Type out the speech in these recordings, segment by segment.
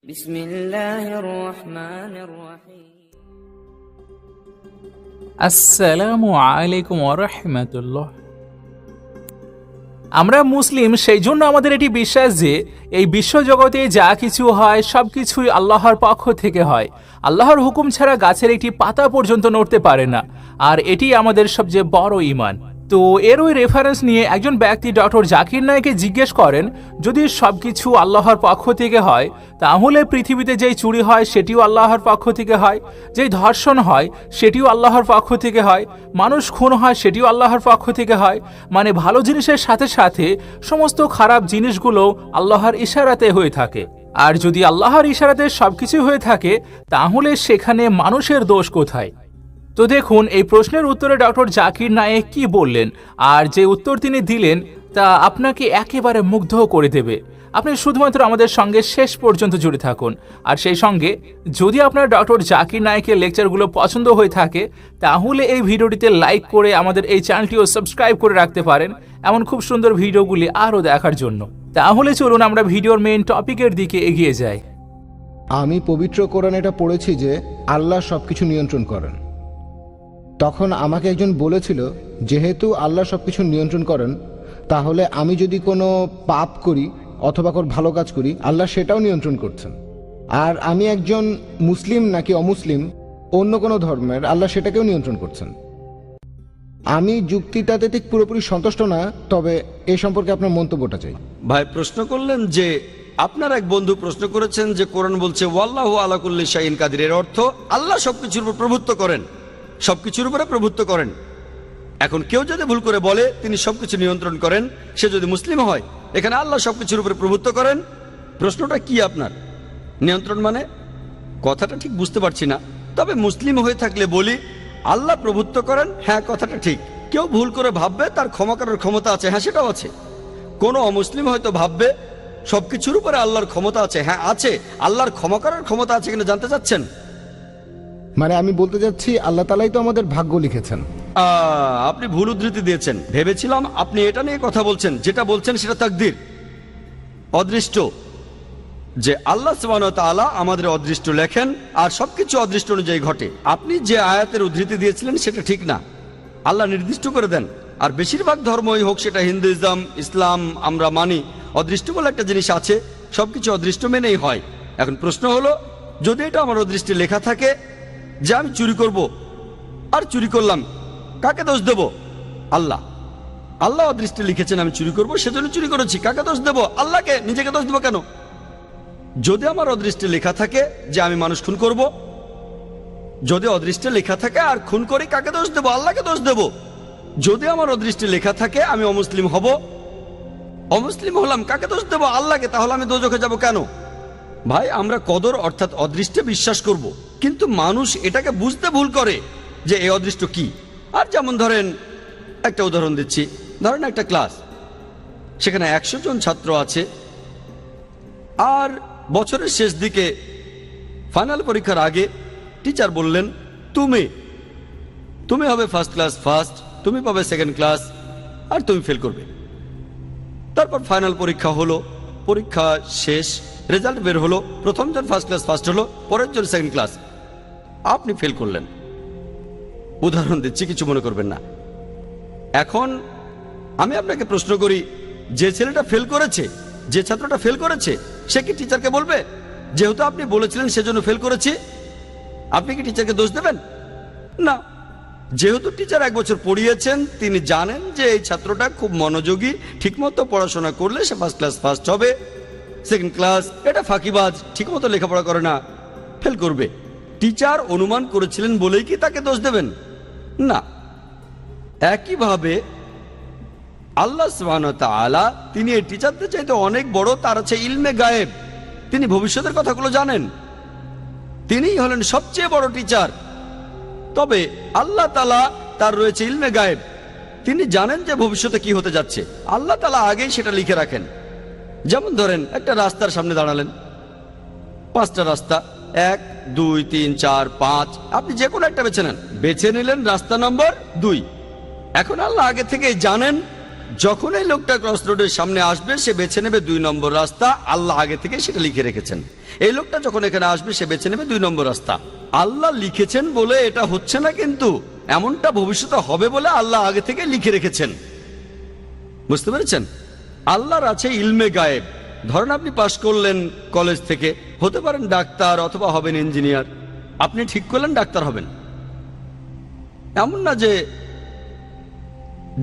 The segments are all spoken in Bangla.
বিসমিল্লাহির রহমানির রহিম। আসসালামু আলাইকুম ওয়া রাহমাতুল্লাহ। আমরা মুসলিম, সেই জন্য আমাদের এটি বিশ্বাস যে এই বিশ্বজগতে যা কিছু হয় সব কিছুই আল্লাহর পক্ষ থেকে হয়। আল্লাহর হুকুম ছাড়া গাছের একটি পাতা পর্যন্ত নড়তে পারে না, আর এটি আমাদের সবচেয়ে বড় ঈমান। তো এর ওই রেফারেন্স নিয়ে একজন ব্যক্তি ডক্টর জাকির নায়েককে জিজ্ঞেস করেন, যদি সবকিছু আল্লাহর পক্ষ থেকে হয় তাহলে পৃথিবীতে যেই চুরি হয় সেটিও আল্লাহর পক্ষ থেকে হয়, যেই ধর্ষণ হয় সেটিও আল্লাহর পক্ষ থেকে হয়, মানুষ খুন হয় সেটিও আল্লাহর পক্ষ থেকে হয়, মানে ভালো জিনিসের সাথে সাথে সমস্ত খারাপ জিনিসগুলো আল্লাহর ইশারাতে হয়ে থাকে। আর যদি আল্লাহর ইশারাতে সবকিছু হয়ে থাকে তাহলে সেখানে মানুষের দোষ কোথায়? তো দেখুন, এই প্রশ্নের উত্তরে ডক্টর জাকির নায়েক কি বললেন, আর যে উত্তর তিনি দিলেন তা আপনাকে একেবারে মুগ্ধ করে দেবে। আপনি শুধুমাত্র আমাদের সঙ্গে শেষ পর্যন্ত জুড়ে থাকুন। আর সেই সঙ্গে যদি আপনার ডক্টর জাকির নায়েকের লেকচারগুলো পছন্দ হয়ে থাকে তাহলে এই ভিডিওটিতে লাইক করে আমাদের এই চ্যানেলটিও সাবস্ক্রাইব করে রাখতে পারেন, এমন খুব সুন্দর ভিডিওগুলি আরও দেখার জন্য। তাহলে চলুন আমরা ভিডিওর মেইন টপিকের দিকে এগিয়ে যাই। আমি পবিত্র কোরআনে এটা পড়েছি যে আল্লাহ সবকিছু নিয়ন্ত্রণ করেন। তখন আমাকে একজন বলেছিল, যেহেতু আল্লাহ সবকিছু নিয়ন্ত্রণ করেন তাহলে আমি যদি কোনো পাপ করি অথবা কোনো ভালো কাজ করি আল্লাহ সেটাও নিয়ন্ত্রণ করছেন। আর আমি একজন মুসলিম নাকি অমুসলিম অন্য কোনো ধর্মের, আল্লাহ সেটাকেও নিয়ন্ত্রণ করছেন। আমি যুক্তিটাতে ঠিক পুরোপুরি সন্তুষ্ট না, তবে এ সম্পর্কে আপনার মন্তব্যটা চাই। ভাই প্রশ্ন করলেন যে আপনার এক বন্ধু প্রশ্ন করেছেন যে কোরআন বলছে ওয়াল্লাহু আলা কুল্লি শাইইন কাদির, এর অর্থ আল্লাহ সবকিছুর উপর প্রভুত্ব করেন, সবকিছুর উপরে প্রভুত্ব করেন। এখন কেউ যদি ভুল করে বলে তিনি সবকিছু নিয়ন্ত্রণ করেন, সে যদি মুসলিম হয়, এখানে আল্লাহ সবকিছুর উপরে প্রভুত্ব করেন, প্রশ্নটা কি আপনার? নিয়ন্ত্রণ মানে কথাটা ঠিক বুঝতে পারছি না। তবে মুসলিম হয়ে থাকলে বলি আল্লাহ প্রভুত্ব করেন, হ্যাঁ কথাটা ঠিক। কেউ ভুল করে ভাববে তার ক্ষমা করার ক্ষমতা আছে, হ্যাঁ সেটাও আছে। কোনো অমুসলিম হয়তো ভাববে সবকিছুর উপরে আল্লাহর ক্ষমতা আছে, হ্যাঁ আছে। আল্লাহর ক্ষমা করার ক্ষমতা আছে কিনা জানতে চাচ্ছেন? মানে আমি বলতে চাচ্ছি আল্লাহ তাআলাই তো আমাদের ভাগ্য লিখেছেন। আপনি ভুল উদ্ধৃতি দিয়েছেন। ভেবেছিলাম আপনি এটা নিয়ে কথা বলছেন। যেটা বলছেন সেটা তাকদীর, অদৃষ্ট, যে আল্লাহ সুবহানাহু ওয়া তাআলা আমাদের অদৃষ্ট লেখেন আর সবকিছু অদৃষ্ট অনুযায়ী ঘটে। আপনি যে আয়াতের উদ্ধৃতি দিয়েছিলেন সেটা ঠিক না। আল্লাহ নির্দিষ্ট করে দেন। আর বেশিরভাগ ধর্মই হোক, সেটা হিন্দুইজম, ইসলাম, আমরা মানি অদৃষ্ট বলে একটা জিনিস আছে, সবকিছু অদৃষ্ট মেনেই হয়। এখন প্রশ্ন হলো, যদি এটা আমার অদৃষ্টে লেখা থাকে যে আমি চুরি করব আর চুরি করলাম, কাকে দোষ দেব? আল্লাহ। আল্লাহ অদৃষ্টে লিখেছেন আমি চুরি করব, সেজন্য চুরি করেছি, কাকে দোষ দেব? আল্লাহকে। নিজেকে দোষ দেবো কেন? যদি আমার অদৃষ্টে লেখা থাকে যে আমি মানুষ খুন করব, যদি অদৃষ্টে লেখা থাকে আর খুন করি, কাকে দোষ দেব? আল্লাহকে দোষ দেব। যদি আমার অদৃষ্টে লেখা থাকে আমি অমুসলিম হব, অমুসলিম হলাম, কাকে দোষ দেব? আল্লাহকে। তাহলে আমি দোজখে যাব কেন? ভাই, আমরা কদর অর্থাৎ অদৃষ্টে বিশ্বাস করব, কিন্তু মানুষ এটাকে বুঝতে ভুল করে যে এই অদৃষ্ট কি। আর যেমন ধরেন, একটা উদাহরণ দিচ্ছি, ধরেন একটা ক্লাস, সেখানে 100 জন ছাত্র আছে, আর বছরের শেষ দিকে ফাইনাল পরীক্ষার আগে টিচার বললেন তুমি হবে ফার্স্ট ক্লাস ফার্স্ট, তুমি পাবে সেকেন্ড ক্লাস, আর তুমি ফেল করবে। তারপর ফাইনাল পরীক্ষা হলো, পরীক্ষা শেষ, রেজাল্ট বের হলো, প্রথম জন ফার্স্ট ক্লাস ফার্স্ট হলো, পরের জন সেকেন্ড ক্লাস, আপনি ফেল করলেন। উদাহরণ দিচ্ছি, কিছু মনে করবেন না। এখন আমি আপনাকে প্রশ্ন করি, যে ছেলেটা ফেল করেছে, যে ছাত্রটা ফেল করেছে, সে কি টিচারকে বলবে যেহেতু আপনি বলেছিলেন সেজন্য ফেল করেছি? আপনি কি টিচারকে দোষ দেবেন? না। যেহেতু টিচার 1 বছর পড়িয়েছেন, তিনি জানেন যে এই ছাত্রটা খুব মনোযোগী, ঠিকমতো পড়াশোনা করলে সে ফার্স্ট ক্লাস ফার্স্ট হবে, সেকেন্ড ক্লাস, এটা ফাঁকিবাজ, ঠিকমতো লেখাপড়া করে না, ফেল করবে। টিচার অনুমান করেছিলেন বলেই কি তাকে দোষ দেবেন? না। একইভাবে আল্লাহ সুবহানাহু ওয়া তাআলা, তিনি এই টিচারদের চাইতে অনেক বড়, তার আছে ইলমে গায়েব, তিনি ভবিষ্যতের কথাগুলো জানেন, তিনিই হলেন সবচেয়ে বড় টিচার। তবে আল্লাহ তাআলা, তার রয়েছে ইলমে গায়েব, তিনি জানেন যে ভবিষ্যতে কি হতে যাচ্ছে, আল্লাহ তাআলা আগেই সেটা লিখে রাখেন। যেমন ধরেন, একটা রাস্তার সামনে দাঁড়ালেন, 5টা রাস্তা, 1 2 3 4 5, আপনি যে কোনো একটা বেছে নেন, বেছে নিলেন রাস্তা নম্বর 2। এখন আল্লাহ আগে থেকেই জানেন যখন এই লোকটা ক্রস রোডের সামনে আসবে সে বেছে নেবে 2 নম্বর রাস্তা, আল্লাহ আগে থেকে সেটা লিখে রেখেছেন। এই লোকটা যখন এখানে আসবে সে বেছে নেবে 2 নম্বর রাস্তা। আল্লাহ লিখেছেন বলে এটা হচ্ছে না, কিন্তু এমনটা ভবিষ্যতে হবে বলে আল্লাহ আগে থেকে লিখে রেখেছেন। বুঝতে পেরেছেন? আল্লাহর আছে ইলমে গায়েব। ধরেন আপনি পাশ করলেন কলেজ থেকে, হতে পারেন ডাক্তার অথবা হবেন ইঞ্জিনিয়ার। আপনি ঠিক করলেন ডাক্তার হবেন, এমন না যে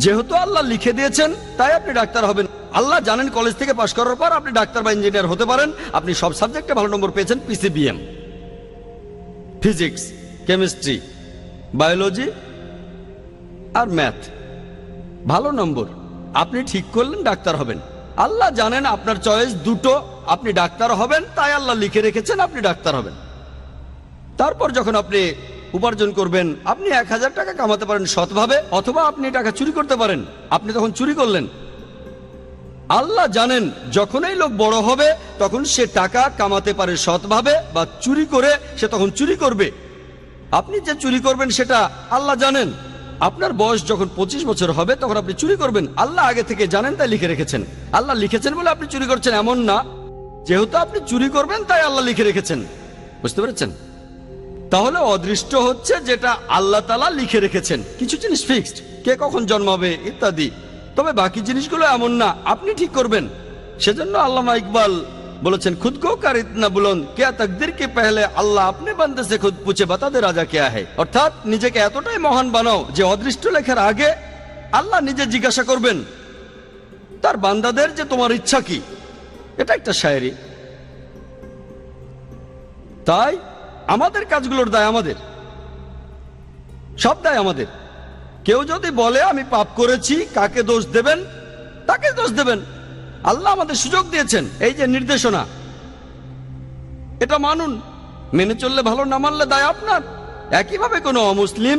যেহেতু আল্লাহ লিখে দিয়েছেন তাই আপনি ডাক্তার হবেন। আল্লাহ জানেন কলেজ থেকে পাশ করার পর আপনি ডাক্তার বা ইঞ্জিনিয়ার হতে পারেন। আপনি সব সাবজেক্টে ভালো নম্বর পেয়েছেন, পিসিবিএম, ফিজিক্স, কেমিস্ট্রি, বায়োলজি আর ম্যাথ, ভালো নম্বর। আপনি ঠিক করলেন ডাক্তার হবেন। আল্লাহ জানেন আপনার চয়েস দুটো, আপনি ডাক্তার হবেন, তাই আল্লাহ লিখে রেখেছেন আপনি ডাক্তার হবেন। তারপর যখন আপনি উপার্জন করবেন, আপনি 1000 টাকা কামাতে পারেন সৎভাবে, অথবা আপনি টাকা চুরি করতে পারেন। আপনি তখন চুরি করলেন। আল্লাহ জানেন যখন এই লোক বড় হবে তখন সে টাকা কামাতে পারে সৎভাবে, বা চুরি করে সে তখন চুরি করবে। আপনি যে চুরি করবেন সেটা আল্লাহ জানেন। আপনার বয়স যখন 25 বছর হবে তখন আপনি চুরি করবেন, আল্লাহ আগে থেকে জানেন তাই লিখে রেখেছেন। আল্লাহ লিখেছেন বলে আপনি চুরি করছেন এমন না, যেহেতু আপনি চুরি করবেন তাই আল্লাহ লিখে রেখেছেন। বুঝতে পেরেছেন? তাহলে অদৃষ্ট হচ্ছে যেটা আল্লাহ তাআলা লিখে রেখেছেন। কিছু জিনিস ফিক্সড, কে কখন জন্মাবে ইত্যাদি, তবে বাকি জিনিসগুলো এমন না, আপনি ঠিক করবেন। সেজন্য আল্লামা ইকবাল বলেছেন, খুদ কো কার ইতনা বুলন্দ क्या तकदीर के पहले अल्लाह अपने बंदे से खुद पूछे बता दे राजा क्या है। অর্থাৎ নিজেকে এতটাই মহান বানাও যে অদৃষ্ট লেখার আগে আল্লাহ নিজে জিজ্ঞাসা করবেন তার বান্দাদের যে তোমার ইচ্ছা কি। এটা একটা শায়েরি। তাই আমাদের কাজগুলোর দায় আমাদের, সব দায় আমাদের। কেউ যদি বলে আমি পাপ করেছি, কাকে দোষ দেবেন? তাকে দোষ দেবেন। আল্লাহ আমাদের সুযোগ দিয়েছেন, এই যে নির্দেশনা, এটা মানুন, মেনে চললে ভালো, না মানলে দায় আপনার। একইভাবে কোনো অমুসলিম,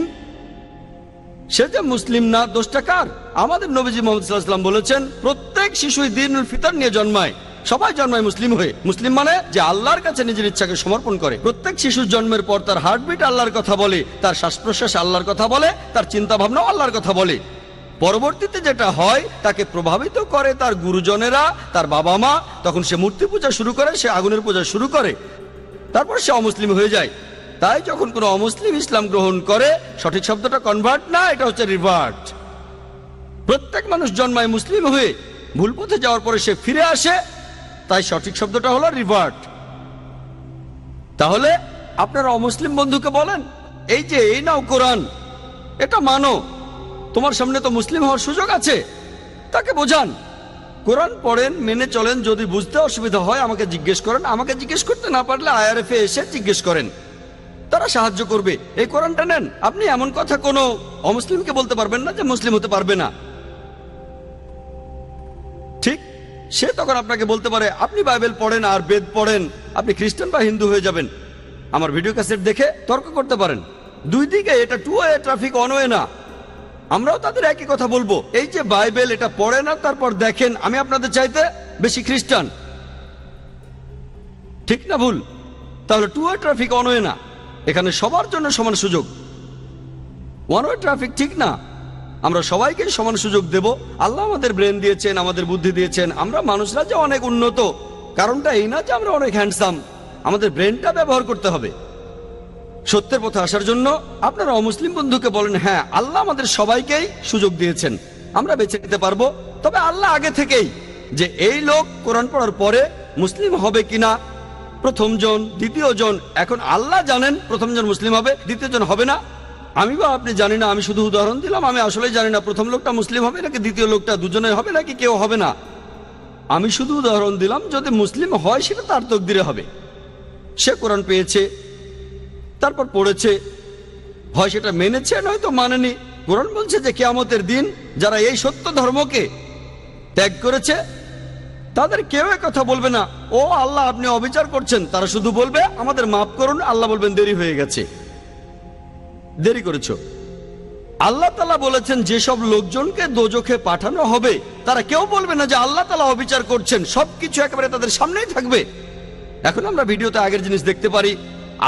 সে যে মুসলিম না, দোষটা কার? আমাদের নবীজি মুহাম্মদ সাল্লাল্লাহু আলাইহি ওয়াসাল্লাম বলেছেন, প্রত্যেক শিশুই দ্বীনুল ফিতর নিয়ে জন্মায়। সবাই জন্মায় মুসলিম হয়ে। মুসলিম মানে যে আল্লাহর কাছে নিজের ইচ্ছাকে সমর্পণ করে। প্রত্যেক শিশুর জন্মের পর তার হার্টবিট আল্লাহর কথা বলে, তার শ্বাস প্রশ্বাস আল্লাহর কথা বলে, তার চিন্তা ভাবনাও আল্লাহর কথা বলে। পরবর্তীতে যেটা হয় তাকে প্রভাবিত করে তার গুরুজনেরা, তার বাবা মা। তখন সে মূর্তি পূজা শুরু করে, সে আগুনের পূজা শুরু করে, তারপর সে অমুসলিম হয়ে যায়। তাই যখন কোনো অমুসলিম ইসলাম গ্রহণ করে, সঠিক শব্দটা কনভার্ট না, এটা হচ্ছে রিভার্ট। প্রত্যেক মানুষ জন্মায় মুসলিম হয়ে, ভুল পথে যাওয়ার পরে সে ফিরে আসে, তাই সঠিক শব্দটা হলো রিভার্ট। তাহলে আপনারা অমুসলিম বন্ধুকে বলেন, এই যে এই নাও কোরআন, এটা মানো, তোমার সামনে তো মুসলিম হওয়ার সুযোগ আছে। তাকে বোঝান, কোরআন পড়েন, মেনে চলেন। যদি বুঝতে অসুবিধা হয় আমাকে জিজ্ঞেস করেন, আমাকে জিজ্ঞেস করতে না পারলে IRF-এ এসে জিজ্ঞেস করেন, তারা সাহায্য করবে। এই কোরআনটা নেন। আপনি এমন কথা কোনো অমুসলিমকে বলতে পারবেন না যে মুসলিম হতে পারবে না। ঠিক, সে তখন আপনাকে বলতে পারে, আপনি বাইবেল পড়েন আর বেদ পড়েন, আপনি খ্রিস্টান বা হিন্দু হয়ে যাবেন। আমার ভিডিও ক্যাসেট দেখে তর্ক করতে পারেন। দুই দিকে, এটা two way traffic, one way না। আমরাও তাদের একই কথা বলবো, এই যে বাইবেল এটা পড়ে না, তারপর দেখেন আমি আপনাদের চাইতে বেশি খ্রিস্টান। ঠিক না ভুল? তাহলে two way traffic, one way না। এখানে সবার জন্য সমান সুযোগ। ওয়ান ওয়ে ট্রাফিক ঠিক না। আমরা সবাইকে সমান সুযোগ দেব। আল্লাহ আমাদের ব্রেন দিয়েছেন, আমাদের বুদ্ধি দিয়েছেন। আমরা মানুষরা যে অনেক উন্নত, কারণটা এই না যে আমরা অনেক হ্যান্ডসাম। আমাদের ব্রেনটা ব্যবহার করতে হবে সত্যের পথে আসার জন্য। আপনারা অমুসলিম বন্ধুকে বলেন, হ্যাঁ আল্লাহ আমাদের সবাইকেই সুযোগ দিয়েছেন, আমরা বেছে নিতে পারবো। তবে আল্লাহ আগে থেকেই যে এই লোক কোরআন পড়ার পরে মুসলিম হবে কিনা, প্রথম জন, দ্বিতীয় জন, এখন আল্লাহ জানেন প্রথম জন মুসলিম হবে, দ্বিতীয় জন হবে না। আমি বা আপনি জানি না, আমি শুধু উদাহরণ দিলাম। আমি আসলে জানি না প্রথম লোকটা মুসলিম হবে নাকি দ্বিতীয় লোকটা, দুজনে হবে নাকি কেউ হবে না। আমি শুধু উদাহরণ দিলাম, যদি মুসলিম হয় সেটা তার তকদিরে হবে। সে কোরআন পেয়েছে, তারপর পড়েছে, হয় সেটা মেনেছে নয়তো মানেনি। কোরআন বলছে যে কিয়ামতের দিন যারা এই সত্য ধর্মকে ত্যাগ করেছে তাদের কেউ কথা বলবে না, ও আল্লাহ আপনি অবিচার করছেন। তারা শুধু বলবে আমাদের মাফ করুন। আল্লাহ বলবেন দেরি হয়ে গেছে, দেরি করেছো। আল্লাহ তাআলা বলেছেন যেসব লোকজনকে দোজখে পাঠানো হবে তারা কেউ বলবে না যে আল্লাহ তাআলা অবিচার করছেন। সবকিছু একেবারে তাদের সামনেই থাকবে। এখন আমরা ভিডিওতে আগের জিনিস দেখতে পারি।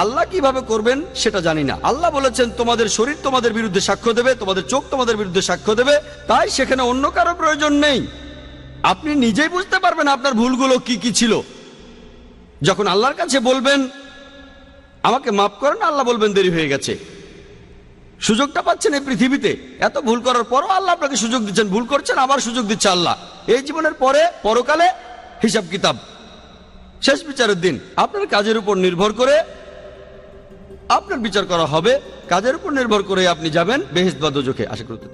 আল্লাহ কিভাবে করবেন সেটা জানি না। আল্লাহ বলেছেন তোমাদের শরীর তোমাদের বিরুদ্ধে সাক্ষ্য দেবে, তোমাদের চোখ তোমাদের বিরুদ্ধে সাক্ষ্য দেবে, তাই সেখানে অন্য কারো প্রয়োজন নেই। আপনি নিজেই বুঝতে পারবেন আপনার ভুলগুলো কি কি ছিল। যখন আল্লাহর কাছে বলবেন আমাকে মাফ করেন, আল্লাহ বলবেন দেরি হয়ে গেছে। সুযোগটা পাচ্ছেন এই পৃথিবীতে, এত ভুল করার পরও আল্লাহ আপনাকে সুযোগ দিচ্ছেন, ভুল করছেন আবার সুযোগ দিচ্ছে আল্লাহ। এই জীবনের পরে পরকালে হিসাব কিতাব, শেষ বিচারের দিন আপনার কাজের উপর নির্ভর করে আপনার বিচার করা হবে। কাজের উপর নির্ভর করে আপনি যাবেন বেহেশত বা দোজখে। আশা করতে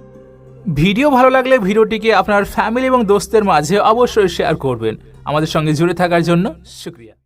ভিডিও ভালো লাগলে ভিডিওটিকে আপনার ফ্যামিলি এবং দোস্তের মাঝে অবশ্যই শেয়ার করবেন। আমাদের সঙ্গে জুড়ে থাকার জন্য শুকরিয়া।